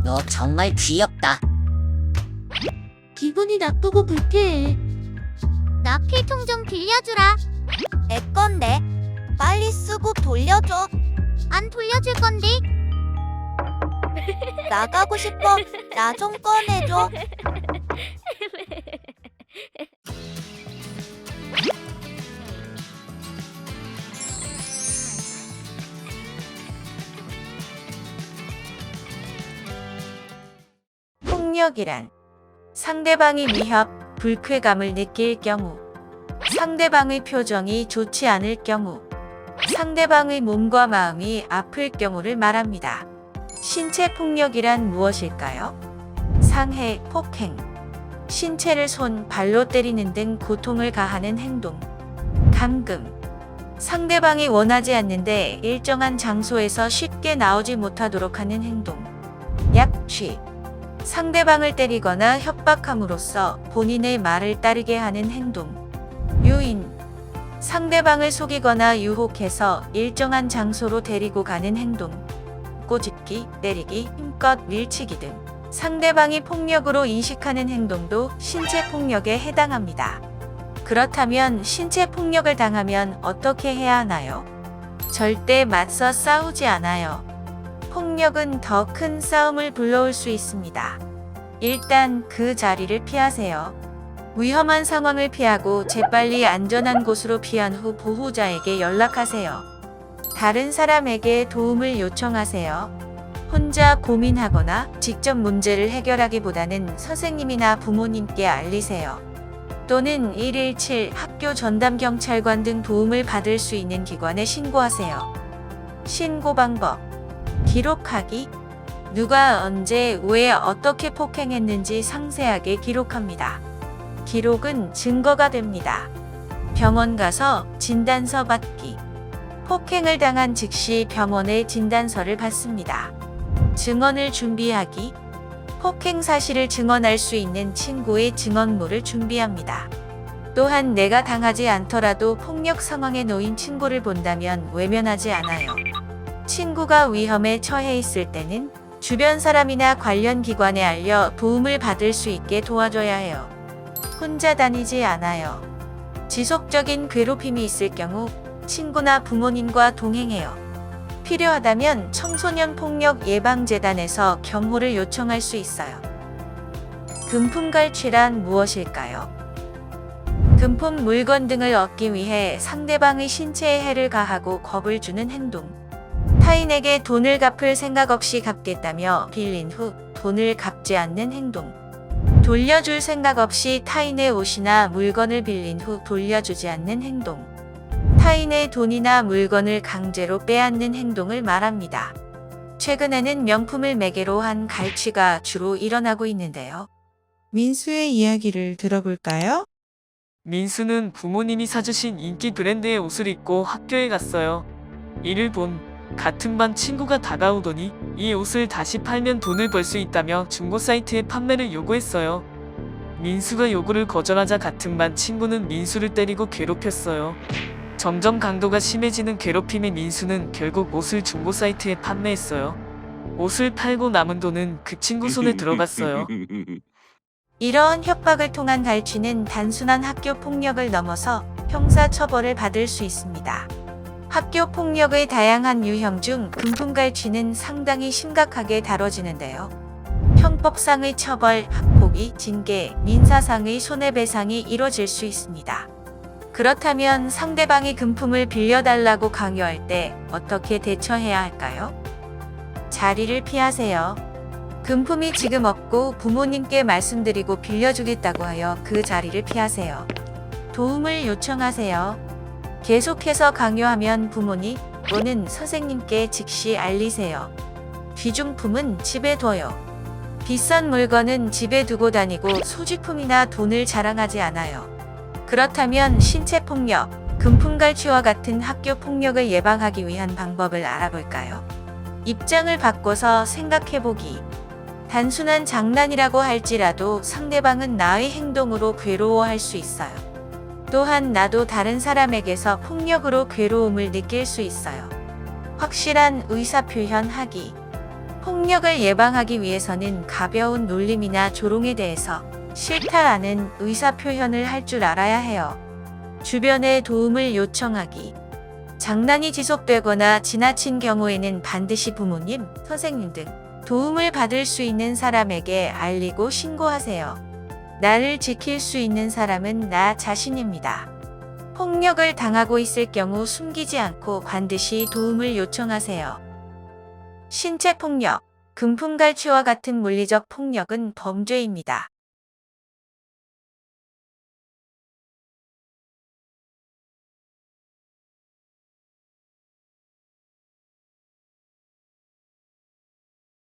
너 정말 귀엽다. 기분이 나쁘고 불쾌해. 나 필통 좀 빌려주라. 내 건데. 빨리 쓰고 돌려줘. 안 돌려줄 건데. 나가고 싶어. 나 좀 꺼내줘. 폭력이란 상대방이 위협, 불쾌감을 느낄 경우, 상대방의 표정이 좋지 않을 경우, 상대방의 몸과 마음이 아플 경우를 말합니다. 신체 폭력이란 무엇일까요? 상해, 폭행, 신체를 손, 발로 때리는 등 고통을 가하는 행동. 감금, 상대방이 원하지 않는데 일정한 장소에서 쉽게 나오지 못하도록 하는 행동. 약취, 상대방을 때리거나 협박함으로써 본인의 말을 따르게 하는 행동. 유인, 상대방을 속이거나 유혹해서 일정한 장소로 데리고 가는 행동. 꼬집기, 때리기, 힘껏 밀치기 등 상대방이 폭력으로 인식하는 행동도 신체 폭력에 해당합니다. 그렇다면 신체 폭력을 당하면 어떻게 해야 하나요? 절대 맞서 싸우지 않아요. 폭력은 더 큰 싸움을 불러올 수 있습니다. 일단 그 자리를 피하세요. 위험한 상황을 피하고 재빨리 안전한 곳으로 피한 후 보호자에게 연락하세요. 다른 사람에게 도움을 요청하세요. 혼자 고민하거나 직접 문제를 해결하기보다는 선생님이나 부모님께 알리세요. 또는 117 학교 전담 경찰관 등 도움을 받을 수 있는 기관에 신고하세요. 신고 방법: 기록하기. 누가 언제 왜 어떻게 폭행했는지 상세하게 기록합니다. 기록은 증거가 됩니다. 병원 가서 진단서 받기. 폭행을 당한 즉시 병원에 진단서를 받습니다. 증언을 준비하기. 폭행 사실을 증언할 수 있는 친구의 증언물을 준비합니다. 또한 내가 당하지 않더라도 폭력 상황에 놓인 친구를 본다면 외면하지 않아요. 친구가 위험에 처해 있을 때는 주변 사람이나 관련 기관에 알려 도움을 받을 수 있게 도와줘야 해요. 혼자 다니지 않아요. 지속적인 괴롭힘이 있을 경우 친구나 부모님과 동행해요. 필요하다면 청소년 폭력 예방재단에서 경호를 요청할 수 있어요. 금품 갈취란 무엇일까요? 금품 물건 등을 얻기 위해 상대방의 신체에 해를 가하고 겁을 주는 행동. 타인에게 돈을 갚을 생각 없이 갚겠다며 빌린 후 돈을 갚지 않는 행동. 돌려줄 생각 없이 타인의 옷이나 물건을 빌린 후 돌려주지 않는 행동. 타인의 돈이나 물건을 강제로 빼앗는 행동을 말합니다. 최근에는 명품을 매개로 한 갈취가 주로 일어나고 있는데요. 민수의 이야기를 들어볼까요? 민수는 부모님이 사주신 인기 브랜드의 옷을 입고 학교에 갔어요. 이를 본 같은 반 친구가 다가오더니 이 옷을 다시 팔면 돈을 벌 수 있다며 중고 사이트에 판매를 요구했어요. 민수가 요구를 거절하자 같은 반 친구는 민수를 때리고 괴롭혔어요. 점점 강도가 심해지는 괴롭힘에 민수는 결국 옷을 중고 사이트에 판매했어요. 옷을 팔고 남은 돈은 그 친구 손에 들어갔어요. 이러한 협박을 통한 갈취는 단순한 학교 폭력을 넘어서 형사 처벌을 받을 수 있습니다. 학교 폭력의 다양한 유형 중 금품 갈취는 상당히 심각하게 다뤄지는데요. 형법상의 처벌, 학폭위, 징계, 민사상의 손해배상이 이뤄질 수 있습니다. 그렇다면 상대방이 금품을 빌려달라고 강요할 때 어떻게 대처해야 할까요? 자리를 피하세요. 금품이 지금 없고 부모님께 말씀드리고 빌려주겠다고 하여 그 자리를 피하세요. 도움을 요청하세요. 계속해서 강요하면 부모님 또는 선생님께 즉시 알리세요. 귀중품은 집에 둬요. 비싼 물건은 집에 두고 다니고 소지품이나 돈을 자랑하지 않아요. 그렇다면 신체폭력, 금품갈취와 같은 학교 폭력을 예방하기 위한 방법을 알아볼까요? 입장을 바꿔서 생각해보기. 단순한 장난이라고 할지라도 상대방은 나의 행동으로 괴로워할 수 있어요. 또한 나도 다른 사람에게서 폭력으로 괴로움을 느낄 수 있어요. 확실한 의사표현 하기. 폭력을 예방하기 위해서는 가벼운 놀림이나 조롱에 대해서 싫다라는 의사표현을 할 줄 알아야 해요. 주변에 도움을 요청하기. 장난이 지속되거나 지나친 경우에는 반드시 부모님, 선생님 등 도움을 받을 수 있는 사람에게 알리고 신고하세요. 나를 지킬 수 있는 사람은 나 자신입니다. 폭력을 당하고 있을 경우 숨기지 않고 반드시 도움을 요청하세요. 신체 폭력, 금품갈취와 같은 물리적 폭력은 범죄입니다.